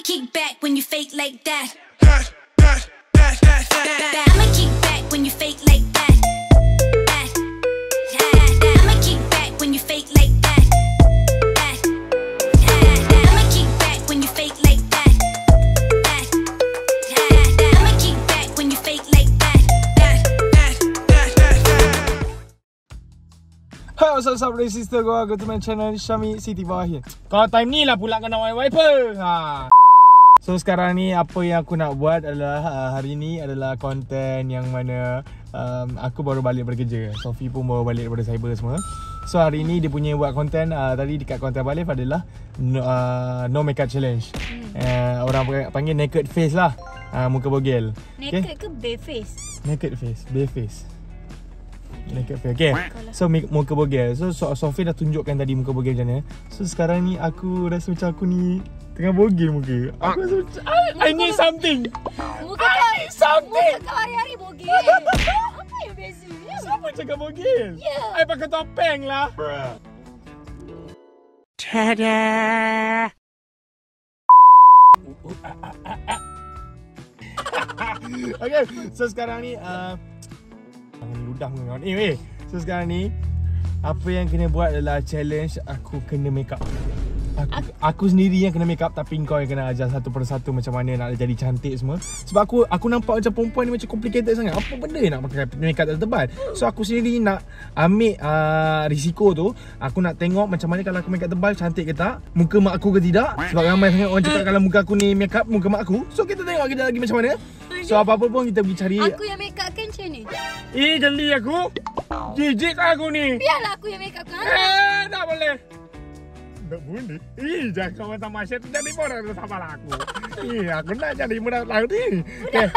kick back when you fake like that. I'ma kick back when you fake like that. I'ma kick back when you fake like that. I'ma kick back when you fake like that. I'ma kick back when you fake like that. Hai, what's up brother sister, go to my channel Syami Siti Bahir. Kalau time ni lah pula kena wiper. So sekarang ni apa yang aku nak buat adalah hari ni adalah konten yang mana aku baru balik bekerja. Sophie pun baru balik daripada cyber semua. So hari ni dia punya buat konten tadi dekat konten balik adalah no makeup challenge. Orang panggil naked face lah. Muka bogel. Naked ke bare face? Naked face, bare face. Naked face. Okay. So muka bogel. So Sophie dah tunjukkan tadi muka bogel macam mana. So sekarang ni aku rasa macam aku ni tengah bogel muka. Aku rasa macam I need something. Muka something. Muka kau hari-hari bogel. Apa yang beza? Siapa cakap bogel? Yeah. I pakai topeng lah. Tada! Okay. So sekarang ni ludah mengawan. So sekarang ni apa yang kena buat adalah challenge aku kena make up. Aku sendiri yang kena make up, tapi kau yang kena ajar satu persatu macam mana nak jadi cantik semua. Sebab aku nampak macam perempuan ni macam complicated sangat. Apa benda nak pakai make up tebal. So aku sendiri nak ambil risiko tu. Aku nak tengok macam mana kalau aku make up tebal cantik ke tak, muka mak aku ke tidak. Sebab ramai sangat orang cakap kalau muka aku ni make up muka mak aku. So kita tengok kita lagi macam mana. So apa-apa pun kita pergi cari. Aku yang make up kan macam ni. Geli aku. Jijik aku ni. Biarlah aku yang make up kan. Tak boleh. Tak boleh. Jangan kawan sama Syed jadi orang bersama aku. Aku nak jadi mudah laut ni. Okay.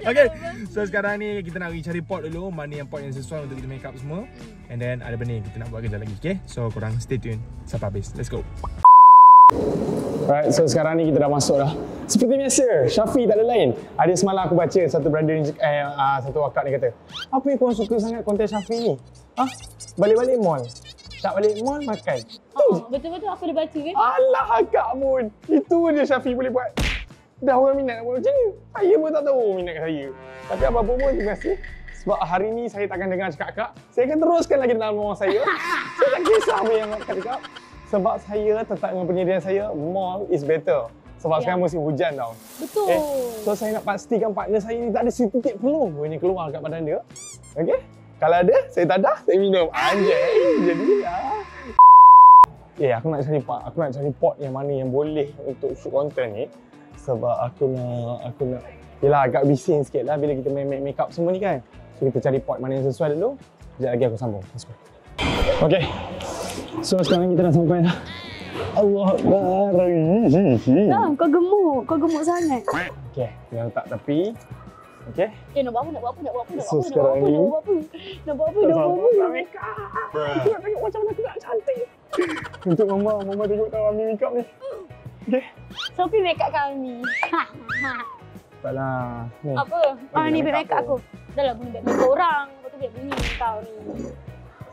Okay. So sekarang ni kita nak pergi cari pot dulu. Mana yang pot yang sesuai untuk kita make up semua. And then ada benda yang kita nak buat kejap lagi. Okay. So korang stay tune sampai habis. Let's go. Alright, so sekarang ni kita dah masuk dah. Seperti biasa, Syafi tak ada lain. Ada semalam aku baca satu brother ni, satu wakak ni kata, apa yang korang suka sangat konten Syafi ni? Balik-balik mall. Tak balik mall, makan. Betul-betul apa dia baca kan? Alah akak pun. Itu je Syafi boleh buat. Dah orang minat nak buat macam ni. Saya pun tak tahu minat saya. Tapi apa-apa pun terima kasih. Sebab hari ni saya takkan dengar cakap akak. Saya akan teruskan lagi dalam rumah saya. Saya tak kisah apa yang akak cakap. Sebab saya tetap dengan pendirian saya, mall is better. Sebab sekarang musim hujan tau. Betul. So saya nak pastikan partner saya ni tak ada setitik peluh pun yang keluar kat badan dia. Okay? Kalau ada, saya tak ada, saya minum. Anjay, jadilah. Aku nak cari pot yang mana yang boleh untuk shoot konten ni. Sebab aku nak yelah agak bising sikit lah bila kita make up semua ni kan. So kita cari pot mana yang sesuai dulu. Sekejap lagi aku sambung. Let's go. Okay. So sekarang kita dah sampai dah. Allah Akbar. Kau gemuk sangat. Okay, kita letak tepi. Okay. Nak buat apa? So sekarang ni Nak buat apa? nak make up. Aku nak tengok macam mana aku nak cantik. Untuk mama tengok tahu Ami make up ni. Okay. Sophie make up kami. Taklah. Ni. Apa? Ni make up aku. Dah lah guna make up orang. Kau tu biar bunyi kau ni.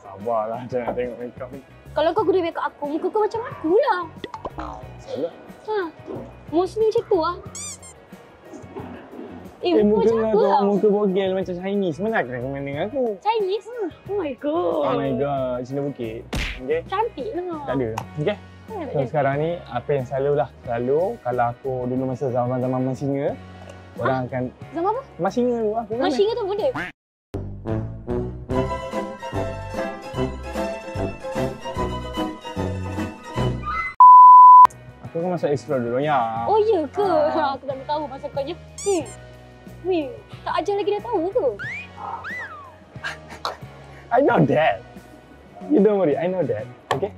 Sabarlah jangan tengok make up ni. Kalau kau guna make up aku, muka kau macam aku lah. Salah. Mostly macam tu lah. Muka macam aku lah. Muka bogel macam Chinese. Mana kena dengan aku? Chinese? Oh my god. Oh my god, Cina Bukit. Okay? Cantik lah. Tak ada. Okay? So sekarang ni, apa yang selalu kalau aku dulu masa zaman-zaman Masinga, orang akan... Zaman apa? Masinga dulu aku kan. Masinga tu benda? Aku kan masuk explore dulu ya. Oh iya ke? Aku tak tahu masa kau je. Tak ajar lagi dah tahu ke? I know that. You don't worry, I know that. Okay?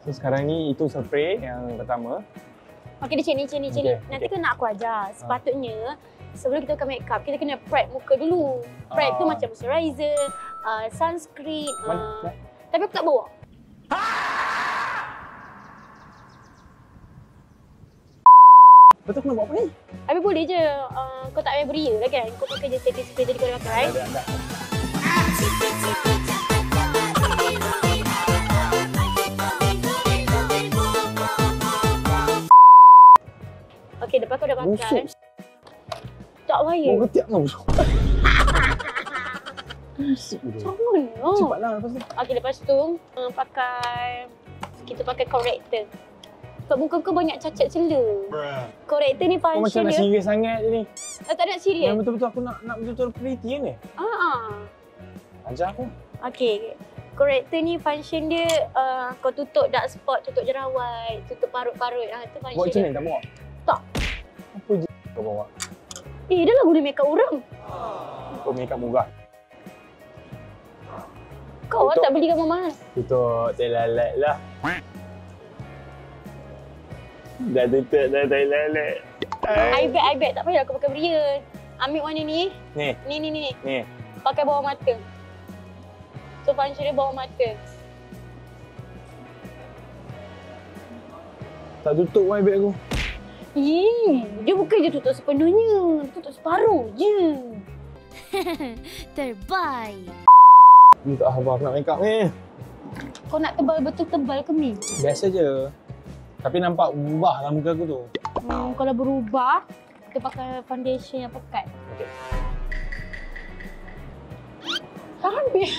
So sekarang ni itu spray yang pertama. Okay, dia macam ni. Nanti kan nak aku ajar. Sepatutnya sebelum kita pakai makeup, kita kena prep muka dulu. Prep tu macam moisturizer, sunscreen. Tapi aku tak bawa. Betul kena buat apa ni? Tapi boleh je. Kau tak payah beria lah kan? Kau pakai je setting spray tadi kau dah pakai. Tak. Okey, lepas kau dah pakai. Busuk. Tak payah. Kau ketiak kau busuk. Jangan. Cepatlah lepas tu. Okey, lepas tu kita pakai corrector. Sebab muka kau banyak cacat celah. Corrector ni Kau macam function nak dia. serius sangat je ni. Tak nak serius. Yang betul-betul aku nak betul-betul pretty ni. Ajar aku. Okey. Corrector ni function dia kau tutup dark spot, tutup jerawat, tutup parut-parut. Itu function Buat macam dia. ni tak bawa? Tak. Apa je kau bawa? Dah lah guna makeup orang. Kau makeup murah. Kau Tutup. tak beli gambar mahal. Tutup telalat lah. Dah tutup dah telalat. I bet tak payah kau pakai berian. Ambil warna ni. Ni. Ni. Pakai bawah mata. So function dia bawah mata. Tak tutup pun beg aku. Dia bukan je tutup sepenuhnya. Tutup separuh je. Terbaik. Ni tak apa aku nak makeup ni. Kau nak tebal betul tebal ke Mi? Biasa je. Tapi nampak ubah lah muka aku tu. Kalau berubah, kita pakai foundation yang pekat. Okey. Habis.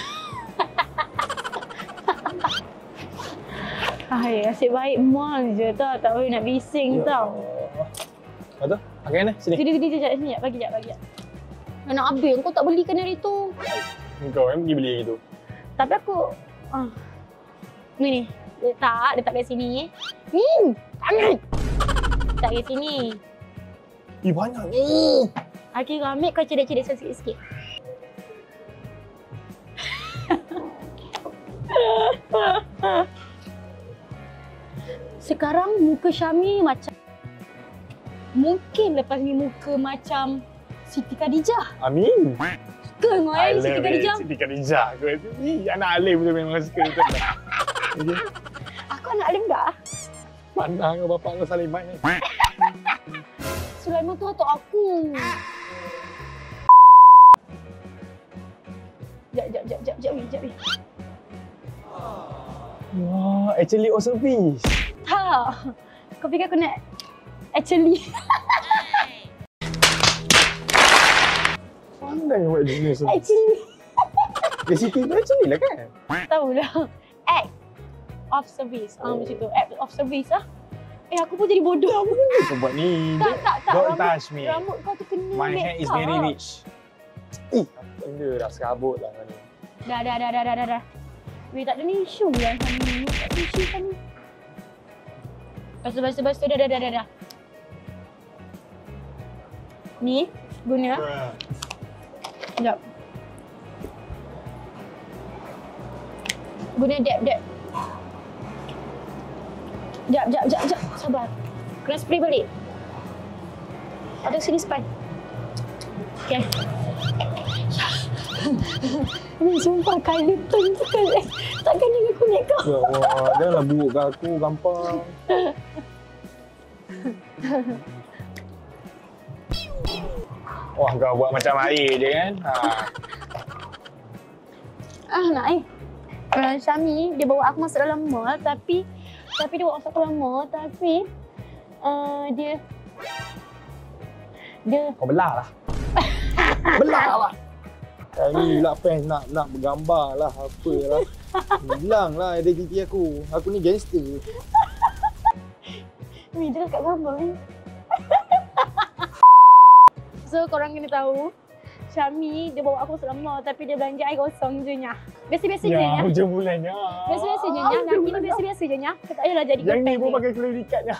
Asyik baik mual je tau. Tak boleh nak bising tau. Lepas tu, pakai mana? Sini. Sini sekejap. Sini sekejap. Bagi sekejap. Nak habis. Kau tak belikan hari tu. Kau yang pergi beli gitu. Tapi aku... Ni. Letak kat sini. Tangan. Letak kat sini. Banyak ni. Okey, kau ambil kau cedek-cedek sikit-sikit. Sekarang muka Syami macam... Mungkin lepas ni muka macam Siti Khadijah. Amin. Suka kau Siti Khadijah? Siti Khadijah. Anak Alim tu memang suka tu. Okay. Aku anak Alim tak? Pandang kau bapak kau Salimat ni. Sulaiman tu atuk aku. Sekejap. Wah, actually all service. Tak. Kau fikir aku nak actually. Pandang buat dunia service. Actually. Dia Siti tu actually lah kan? Tahulah. Act of service. Macam tu. Act of service lah. Aku pun jadi bodoh. Apa benda kau buat ni? Tak. Don't touch me. Rambut kau tu kena My make hair is up. very rich. Apa benda dah serabut lah kau ni. Dah. Weh, tak ada ni isu yang kami. Tak ada isu kami. Lepas tu. Dah. Ni, guna. Sekejap. Guna dab. Sekejap. Sabar. Kena spray balik. Ada sini spray. Okay. Ni sumpah kali tu takkan dengan aku make up. Ya Allah, janganlah buruk kat aku, gampang. Wah, kau buat macam air je kan? Nak Syami, dia bawa aku masuk dalam mall tapi dia bawa masuk dalam mall tapi dia Kau belah lah. Belah lah. Kali pula fans nak bergambar lah, apalah. Bilang lah identiti aku. Aku ni gangster. Ni dia kat gambar ni. So korang kena tahu Syami dia bawa aku masuk dalam mall tapi dia belanja air kosong je nya. Biasa-biasa je nya. hujung bulannya. Biasa-biasa je nya. Lagi ni biasa-biasa je nya. Tak payahlah jadi Yang ni gepeng pun ni. pakai credit cardnya.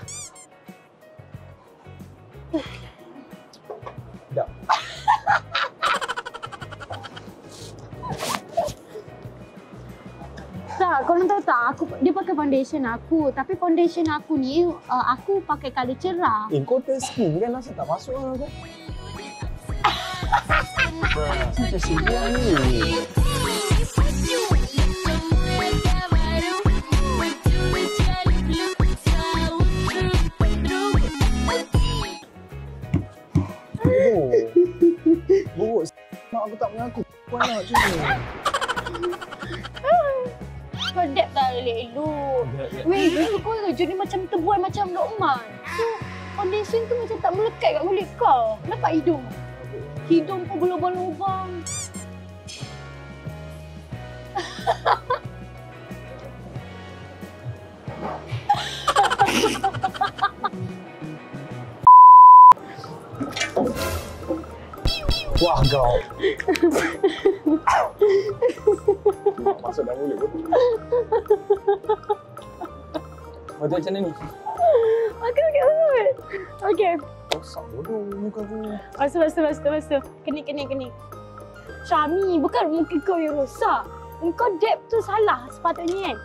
Sedap. Tak, korang tahu tak, dia pakai foundation aku. Tapi foundation aku ni, aku pakai colour cerah. Kau turn skin kan rasa tak masuk lah kan? Macam siang ni. Buruk. Mak aku tak mengaku. Kau nak macam ni. Kau dab tak elok-elok. Weh, kau kerja ni macam terbuai macam Lokman. So, foundation tu macam tak melekat kat kulit kau. Nampak hidung? Hidung pun berlubang-lubang. Wah kau. Masuk dalam mulut pun. Betul macam mana ni? Okey. Rosak bodoh muka aku. Lepas tu. Kening. Syami, bukan muka kau yang rosak. Kau depth tu salah sepatutnya kan.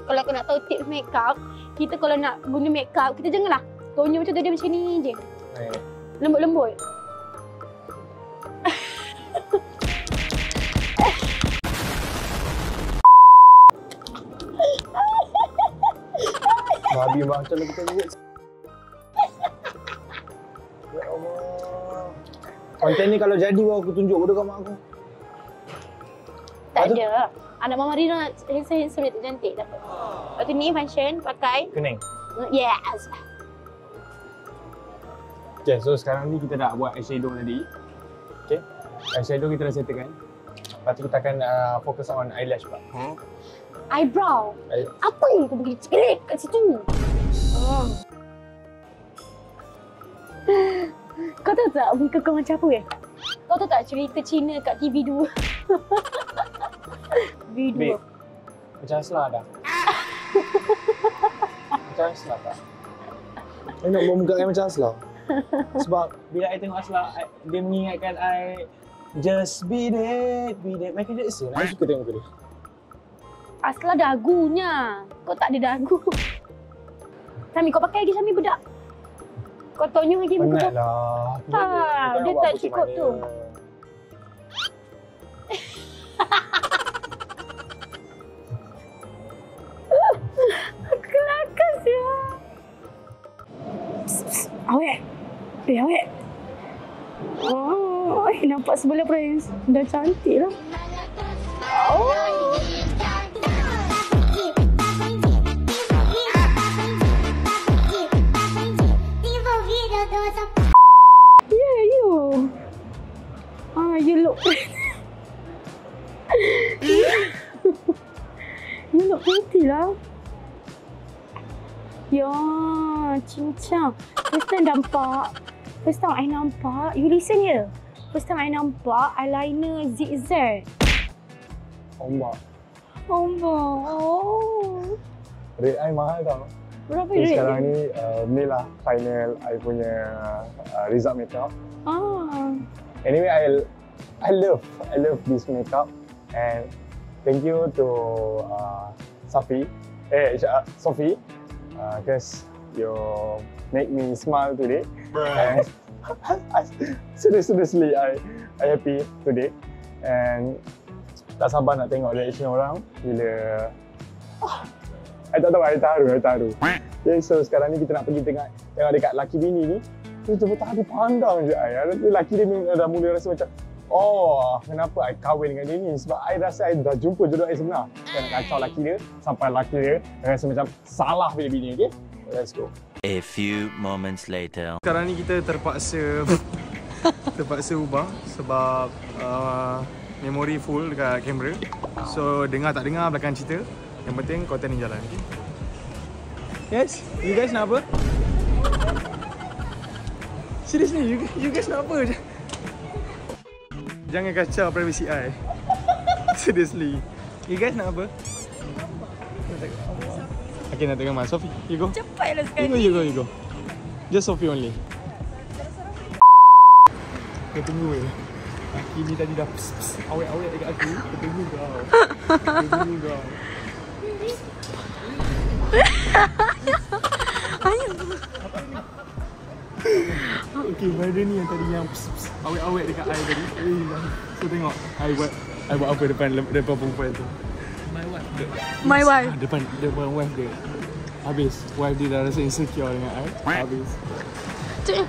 Kalau kau nak tahu tips makeup, kita kalau nak guna makeup, kita janganlah tonyo macam tu, dia macam ni je. Lembut-lembut. Babi macam kita buat. Ya Allah. Konten ni kalau jadi aku tunjuk bodoh kat mak aku. Tak ada. Anak Mama Rina handsome tu cantik dapat. Lepas tu ni function pakai. Kening. Yes. Okay, so sekarang ni kita dah buat eyeshadow tadi. Okay. Eyeshadow kita dah settlekan. Lepas tu kita akan fokus on eyelash pula. Eyebrow. Apa yang kau pergi cerit kat situ? Kau tahu tak muka kau macam apa Kau tahu tak cerita Cina kat TV 2? Babe, macam Asla dah. Macam Asla tak? I nak buat muka I macam Asla. Sebab bila I tengok Asla, dia mengingatkan I just be that. Michael Jackson. I suka tengok muka dia. Asla dagunya. Kau tak ada dagu. Sami, kau pakai lagi Sami budak. Kau tonyo lagi muka kau. Penat lah. Dia tak cukup tu. Kelakar ya. Awet. Awet. Oh, nampak sebelah Prince. Dah cantik lah. Oh. Yeah, you. You look you look pretty lah. Ya, cincang. First time I nampak, you listen ya. First time I nampak eyeliner zigzag. Ombak. Oh. Rate I mahal tau. Berapa So, rate? sekarang ni lah final I punya result makeup. Anyway, I love this makeup and thank you to Sophie because you make me smile today. And seriously I happy today and tak sabar nak tengok reaction orang bila I tak tahu, I taruh. Okay, so sekarang ni kita nak pergi tengok dekat laki bini ni. Terus dia tadi pandang je I. Laki dia dah mula rasa macam, oh, kenapa I kahwin dengan dia ni? Sebab I rasa I dah jumpa jodoh I sebenar. Saya nak kacau laki dia, sampai laki dia rasa macam salah bila bini, okay? Let's go. A few moments later. Sekarang ni kita terpaksa ubah sebab memori full dekat kamera. So dengar tak dengar belakang cerita. Yang penting konten ni jalan, okay? Yes, you guys nak apa? Seriously, you guys nak apa? Jangan kacau privacy I. Seriously. You guys nak apa? Okay, nak tengok Mak Sophie. You go. Cepatlah sekali. You go. Just Sophie only. Kau tunggu laki ni tadi dah awet-awet dekat aku. Kau tunggu kau. Okay, brother ni yang tadi yang awet-awet dekat I tadi. So tengok, I buat apa depan perempuan tu. My wife. Depan wife dia. Habis, wife dia dah rasa insecure dengan I. Habis. Cik.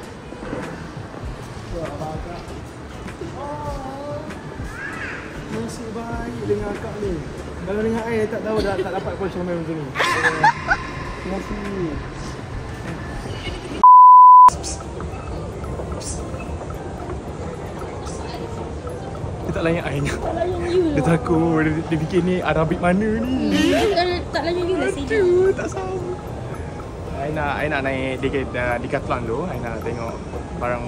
Nasib baik dengan akak ni. Kalau dengan I tak tahu dah tak dapat pun macam ni. Terima kasih. tak layan I ni. Tak layan you Dia lah. takut. Dia fikir ni Arabik mana ni. Tak layan you lah saya. Tak sama. I nak naik Decathlon dulu. I nak tengok barang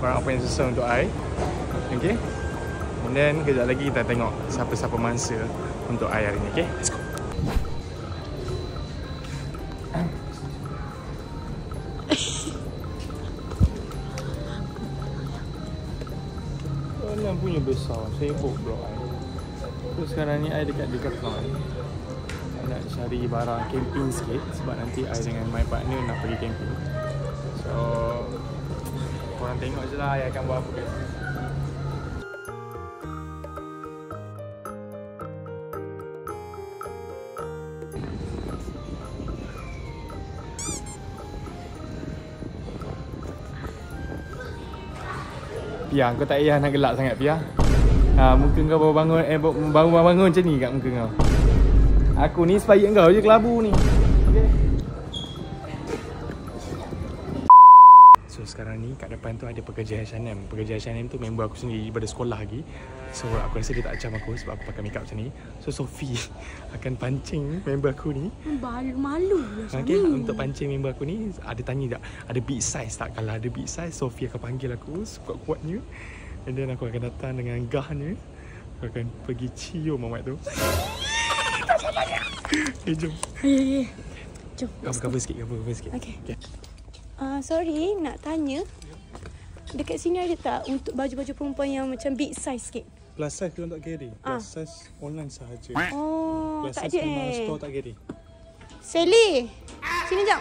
apa yang susah untuk I. Okay. And then kejap lagi kita tengok siapa-siapa mangsa untuk I hari ni. Okay. Let's go. Alam punya besar. Sibuk bro I. So sekarang ni I dekat Decathlon. I nak cari barang camping sikit sebab nanti I dengan my partner nak pergi camping. So korang tengok je lah I akan buat apa. Pia, kau tak payah nak gelak sangat Pia. Muka kau baru bangun macam ni kat muka kau. Aku ni sepayuk kau je kelabu ni. Okay. So sekarang ni kat depan tu ada pekerja H&M. Pekerja H&M tu member aku sendiri daripada sekolah lagi. So aku rasa dia tak acam aku sebab aku pakai makeup macam ni. So Sophie akan pancing member aku ni. Malu lah Okay, untuk pancing member aku ni ada tanya tak ada big size tak? Kalau ada big size, Sophie akan panggil aku sekuat-kuatnya. And then aku akan datang dengan gahnya. Aku akan pergi cium mamat tu. Tak sabarnya. Jom. Ya. Jom. Cover sikit. Okay. Sorry, nak tanya. Dekat sini ada tak untuk baju-baju perempuan yang macam big size sikit? Plus size kita tak carry. Plus size online sahaja. Oh, Plus tak size ada memang store tak carry. Sally, sini jap.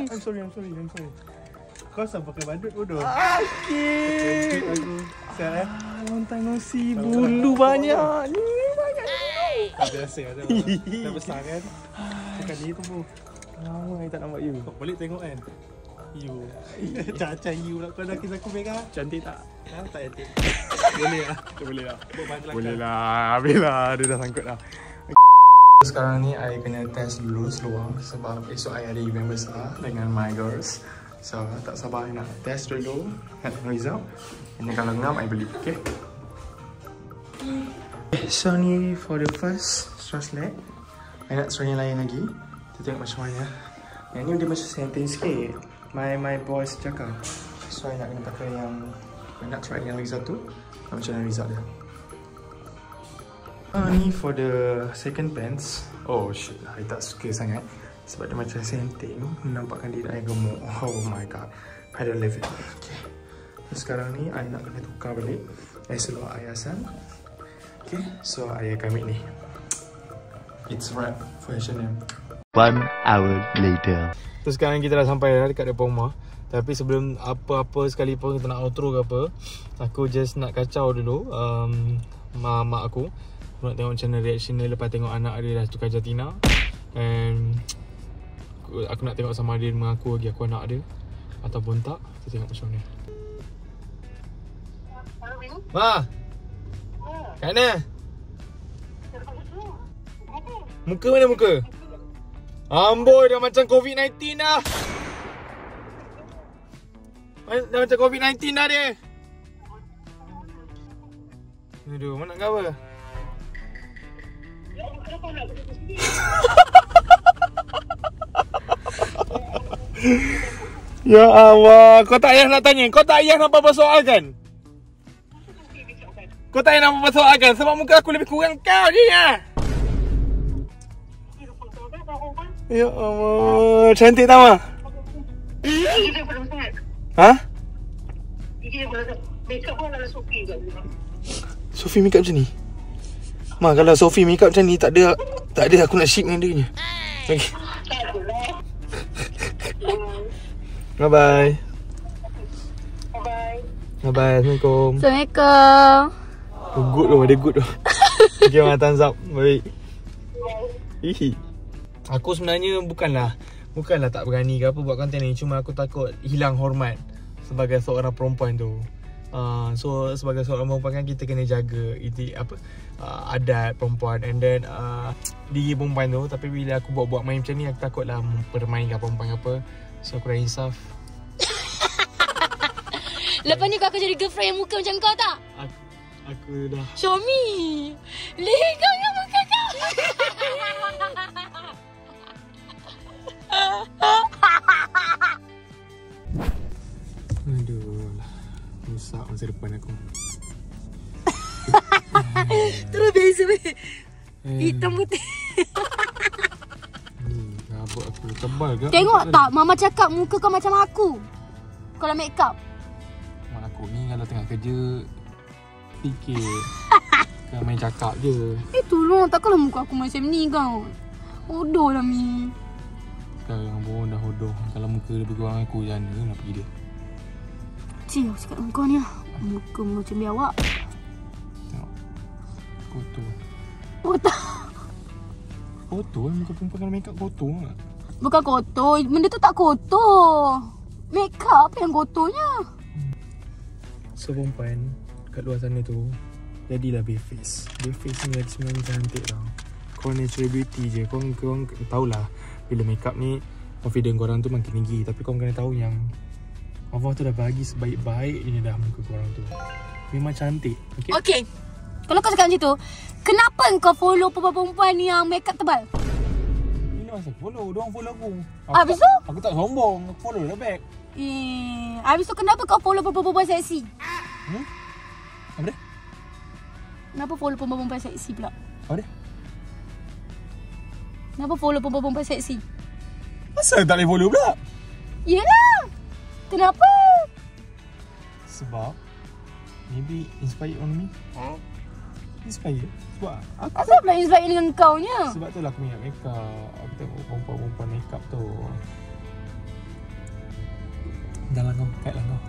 I'm sorry. Kau asal pakai badut bodoh? Okay. Aku siap Lontar nosi bulu banyak. Ni banyak. tak biasa ada. Dah besar kan? Bukan ni tu pun. Lama I tak nampak you. Kau balik tengok kan? You. Caca you lah. Kau dah kisah aku pegang. Cantik tak? Tak etik. Boleh lah. Boleh lah. Bila dia dah sangkut dah. Sekarang ni I kena test dulu seluar sebab esok I ada event besar dengan my girls. So tak sabar I nak test dulu, nak tengok result. Ini kalau ngam I beli, okay? So ni for the first strass leg. I nak strass yang lain lagi. Kita tengok macam mana. Yang ni dia macam senting sikit. My boys cakap. So I nak kena pakai yang, I nak try yang lagi satu. Macam mana result dia. Ni for the second pants. Oh shit, I tak suka sangat sebab dia macam senting, menampakkan diri I gemuk. Oh my god, I don't love it. Okay, so sekarang ni I nak kena tukar balik seluar I asal. Okay, so I akan ambil ni. It's wrap for H&M. 1 hour later. So sekarang kita dah sampai dah dekat depan rumah. Tapi sebelum apa-apa sekalipun kita nak outro ke apa, aku just nak kacau dulu mak aku. Aku nak tengok macam mana reaction dia lepas tengok anak dia dah tukar jantina. And aku nak tengok sama dia mengaku lagi aku anak dia ataupun tak. Kita tengok macam mana. Ma! Kat mana? Muka mana muka? Amboi, dah macam COVID-19 dah. Dah macam COVID-19 dah dia. Aduh, mana nak cover? Ya Allah, kau tak payah nak tanya. Kau tak payah nak persoalkan. Kau tak payah nak persoalkan sebab muka aku lebih kurang kau je ya. Ya Allah, cantik tak Ma? Ha? Sophie makeup macam ni? Ma, kalau Sophie makeup macam ni tak ada aku nak ship dengan dia. Okay. Bye-bye. Bye-bye. Assalamualaikum. Assalamualaikum. Good loh, dia good loh. Okay, Ma, thumbs up. Baik. Hihi. Aku sebenarnya bukanlah tak berani ke apa buat konten ni. Cuma aku takut hilang hormat sebagai seorang perempuan tu. So sebagai seorang perempuan kan kita kena jaga adat perempuan. And then diri perempuan tu. Tapi bila aku buat-buat main macam ni, aku takutlah mempermainkan perempuan apa. So aku dah insaf. Lepas ni kau akan jadi girlfriend yang muka macam kau tak? Aku dah. Show me. Lihat kau yang muka kau. Aduh lah. Rusak masa depan aku. Terus biasa hitam putih. Rambut aku tebal ke? Tengok tak, Mama cakap muka kau macam aku kalau make up. Mak aku ni kalau tengah kerja fikir kan main cakap je. Tolong, takkanlah muka aku macam ni kau. Bodoh lah Mi. Sekarang pun dah hodoh. Kalau muka lebih kurang aku jana nak pergi dia. Cik, aku cakap dengan kau ni lah. Muka macam biawak. Tengok. Kotor. Kotor. Kotor muka perempuan kalau make up kotor tak? Bukan kotor, benda tu tak kotor. Make up yang kotornya. So perempuan kat luar sana tu jadilah bare face. Bare face ni lagi sebenarnya cantik tau. Kau natural beauty je. Korang tahulah bila make up ni confident korang tu makin tinggi. Tapi korang kena tahu yang Allah tu dah bagi sebaik-baiknya dah muka korang tu. Memang cantik. Okay? Okay. Kalau kau cakap macam tu, kenapa kau follow perempuan yang make up tebal? Bila masa aku follow? Diorang follow aku. Habis tu? Aku tak sombong. Aku follow dah back. Habis tu kenapa kau follow perempuan seksi? Apa dia? Kenapa follow perempuan seksi pula? Apa dia? Kenapa follow perempuan seksi? Asal tak boleh follow pula? Yelah. Kenapa? Sebab maybe inspired on me. Inspired? Sebab aku Asal pula inspire dengan kau nya? sebab tu lah aku minat make up. Aku tengok perempuan-perempuan make up tu. Dah lah kau, kat lah kau.